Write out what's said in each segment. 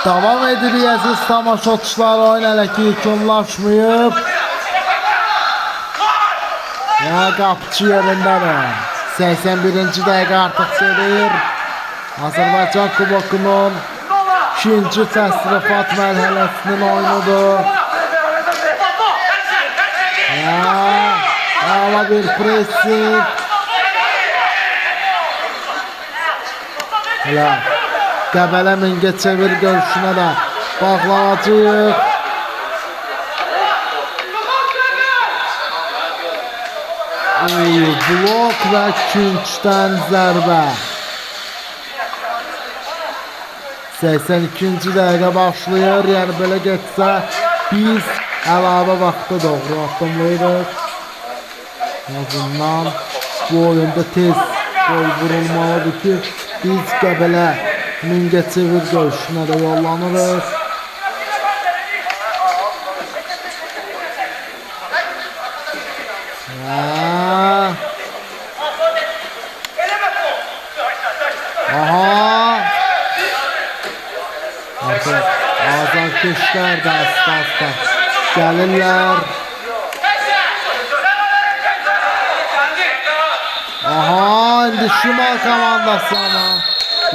Davam edilir əziz tamaşaçılar, oyun hələ ki yekunlaşmayıb. Ya qapıcı yerindədir. 81-ci dəqiqə artıq gedir. Azərbaycan Kubokunun ikinci təsrifat mərhələsinin oyunudur. Hala bir pressing. Hələ Qəbələ Mingəçevir görüşünə də bağlanacağıq. Blok və Künçdən zərbə. 82-ci dəqiqə başlayır. Yəni belə getsə biz əlavə vaxtda doğru addımlayırıq. En azından bu oyunda tez gol vurulmalıdır ki biz Qəbələ Mingəçevir görüşünə də yollanırıq. Artıq azarkeşlər də asta gəlirlər. İndi Şimal komandası ama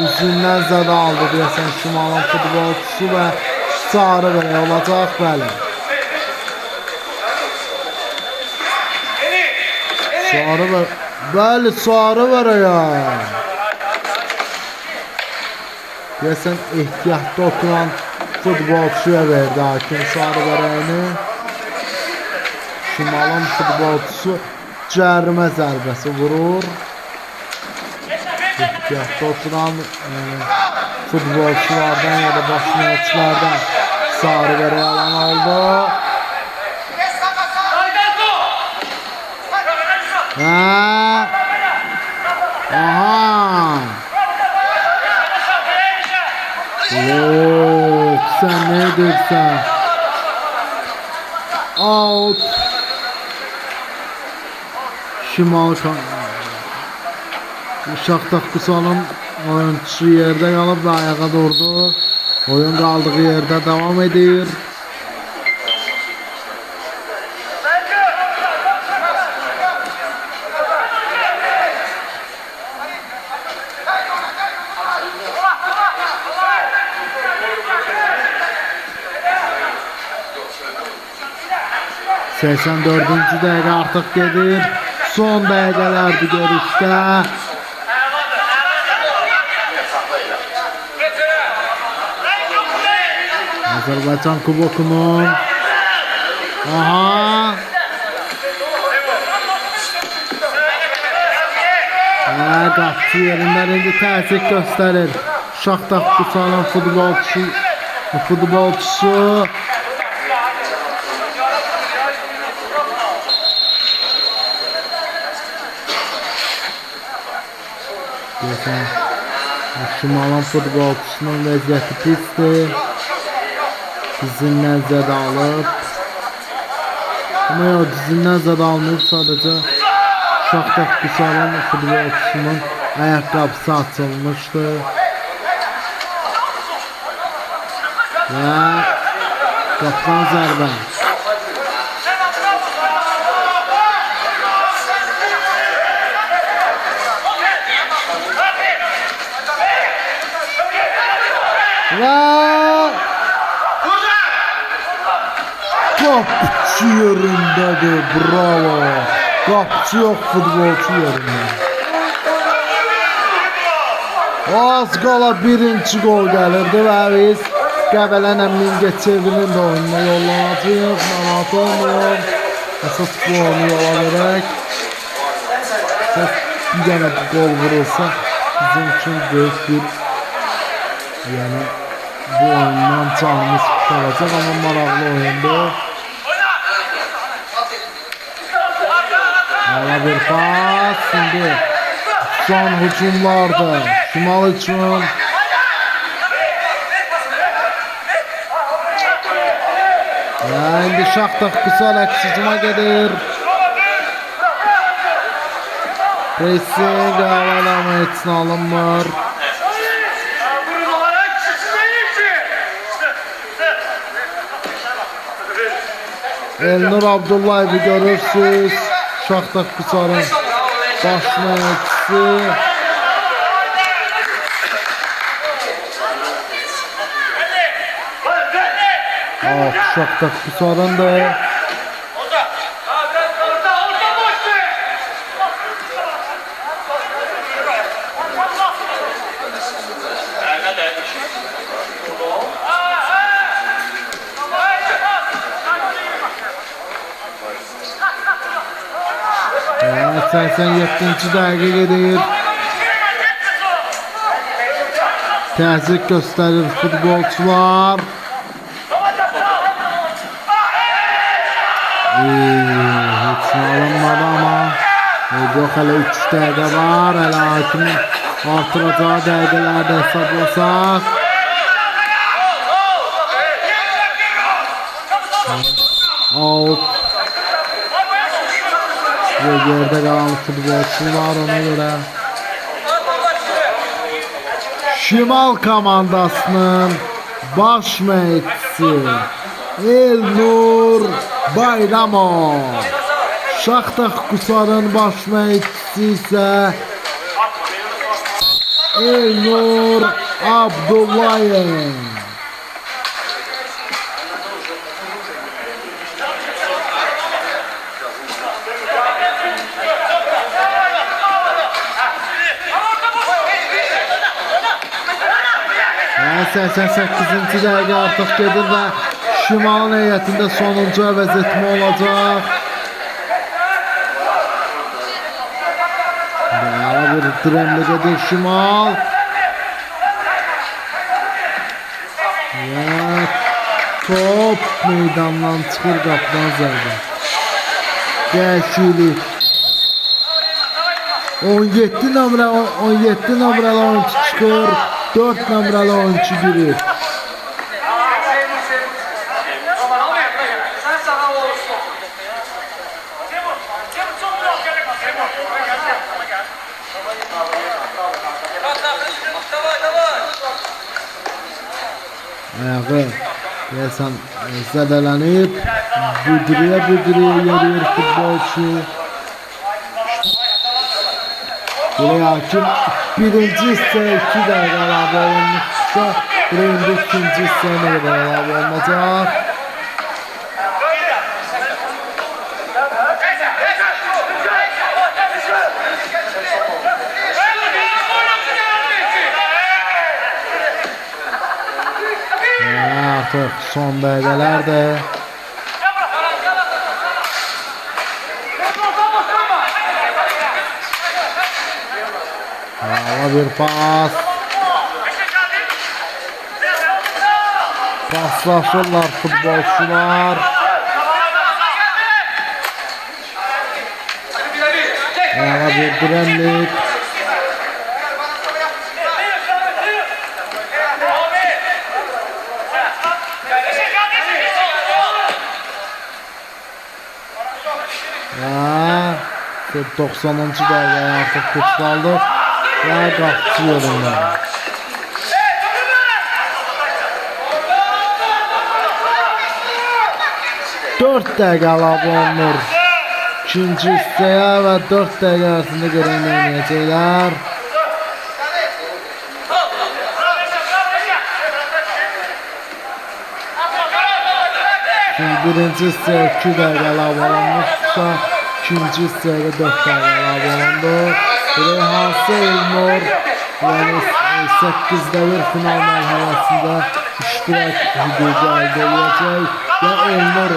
üzündən zədə aldı deyəsən Şimalın futbolçusu və sarı verə olacaq bəli. Sarı ver, bəli sarı verə ya. Deyəsən ehtiyatda oturan futbolçuya verdi hakim sarı verəyini. Şimalın futbolçusu cərimə zərbəsi vurur. Ehtiyatda oturan futbolçulardan ya da başlayıcılardan sarı verə alan oldu. Yok, sen ne edirsən? Out. Şimal Şaxtaq Qusanın oyuncusu yerdə qalıb və ayağa durdu. Oyun qaldığı yerdə davam edir. ...84-cü dəqiqə artıq gedir. Son dəqiqələrdir görüşdə. Azərbaycan Kubokunun qapçı yerindən indi təzyiq göstərir. Şaxtaq Qusanın futbolçusu. Şimalın futbolçusunun vəziyyəti pisdir. Dizindən zədə alıb. Ama yox, dizindən zədə almayıb, sadəcə Şaxtaq Qusanın futbolçusunun ayaqqabısı açılmışdı. Və qapıdan zərbə. Və qapçı yerindədir, bravo. Qapçı yox, futbolçu yerində. Az qala birinci gol gəlirdi və biz Qəbələnə Mingəçevirin də oyununa yollanacağıq. Narahat olmuyor. Əsas bu oyunu yola verək. Bir dənə gol vurulsa bizim üçün böyük bir bu oyundan canımız qalacaq, amma maraqlı oyundur. Hala bir pas, şimdi son hücumlardır Şimal üçün. İndi Şaxtaq Qusan əks hücuma gedir. Pressing havalanma etsin alınmır. Elnur Abdullayev'i görürsünüz. Şaxtaq Qusarın baş məşqçisi. Şaxtaq Qusarın da Sen 7-ci dəqiqə gedir. Təzyiq göstərir futbolçular. Heç nə alınmadı amma. Yox, hələ 3 dəqiqə var. Hələ hakimin artıracağı dəqiqələrdə hesablasaq. Out. Geride kalan futbolçular ona göre. Şimal komandasının baş məşqçisi Elnur Bayramov. Şaxtaq Qusarın baş məşqçisi ise Elnur Abdullayev. Yani 88-ci dəqiqə artıq gedir və Şimalın heyətində sonuncu əvəz etmə olacaq. Daha bir dremli gedir Şimal. Və top meydandan çıxır, qapıdan zərbə. Dəyişiklik. 17 nömrəli oyuncu çıxır. 4 nömrəli oyuncu girir. Ayağı deyəsən zədələnib, büdürüyə yeriyir futbolçu. Buraya hakim birinci hissəyə 2 dəqiqə əlavə olunmuşsa, buraya ikinci hissəyə nə qədər əlavə olunacaq? Artıq son dəqiqələrdə. Bir pas. Paslaşırlar futbolçular. Bir direnlik. Ya 90-cı dəqiqəyə artıq keçirildi. Və qapçı yolunda. 4 dəqiqə əlavə olunur ikinci hissəyə və 4 dəqiqə ərzində görən oynayacaqlar. Şimdi birinci hissəyə 2 dəqiqə əlavə olunmuşsa, ikinci hissəyə 4 dəqiqə əlavə olundu. Reyhansı Elnur yani 8'de bir final mərhələsində iştirak hüququ əldə edəcək. Ya Elnur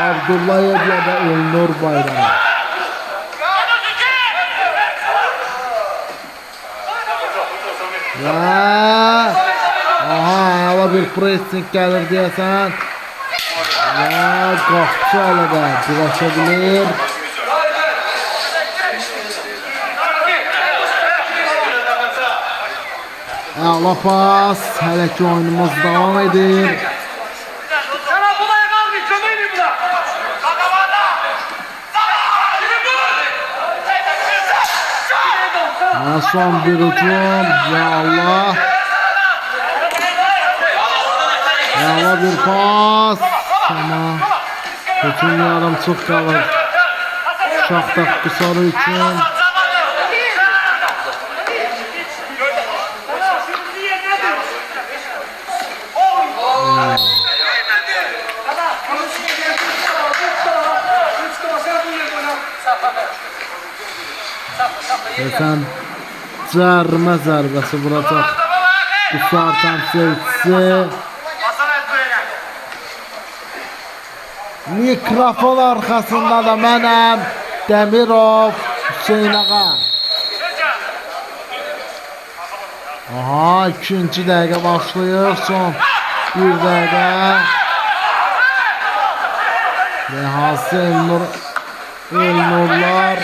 Abdullayev ya da Elnur Bayramov. Hala bir pressing gəlir deyəsən. Qapçı hələ də diləşə bilir. Əla pas, hələ ki oyunumuz davam edir. Son bir hücum, ya Allah. Əla bir pas, tamam. Hücum yarımçıq qalır. Şaxtaq qısarı üçün. Sən cərmə zərbəsi vuracaq. Qısar təmsilçisi. Mikrofon arxasında da mənəm. Demirov Hüseyin ağa. Aha, ikinci dəqiqə başlayır. Son bir dəqiqə. Ve Hası Elnurlar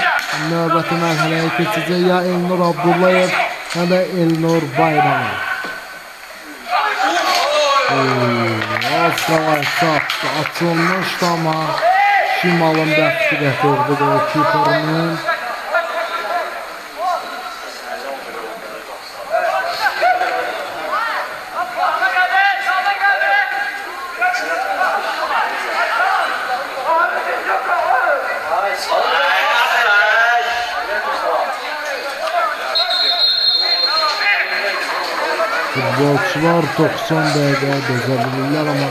növbəti mərhələyə keçəcək. Ya Elnur Abdullayev ya da Elnur Bayramov. Az qalay saxtı açılmışdı ama Şimalın bəxti gətirdi golkiperinin. Futbolçular 90 dəqiqə dözə bilirlər ama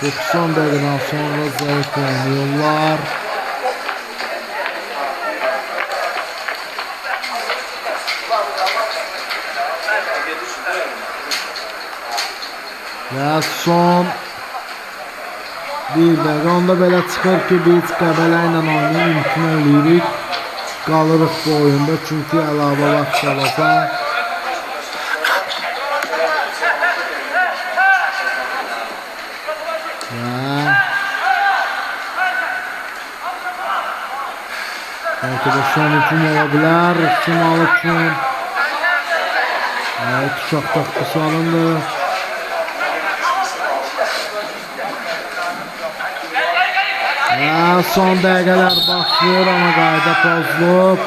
90 dəqiqədən sonra zayıf oynuyorlar. Və son bir dəqiqə onda belə çıxır ki, biz Qəbələ ilə oynayıb imtina edirik. Qalırıq bu oyunda çünki əlavə vaxt qalacaq. Belki de son hücum olabilir. Şimal için. Evet, uşaq taxtası alındı. Son dəqiqələr başlıyor ama qayda pozulub.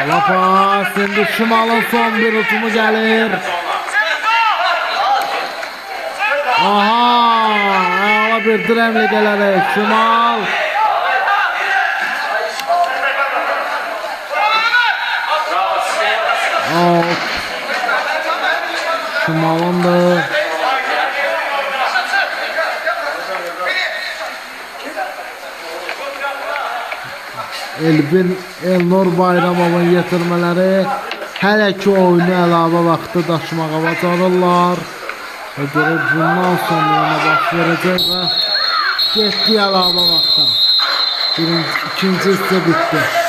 Lapas, indi Şimalın son bir hücumu gəlir. Aha, ala bir diremle gələrək Şimal. Out. Şimalın da Elnur Bayramovun yetirmələri hələ ki oyunu əlavə vaxtı daşımağa bacarırlar. Və görür bundan sonra ona baş verəcək və getdi əlavə vaxtda. İkinci hissə bitdi.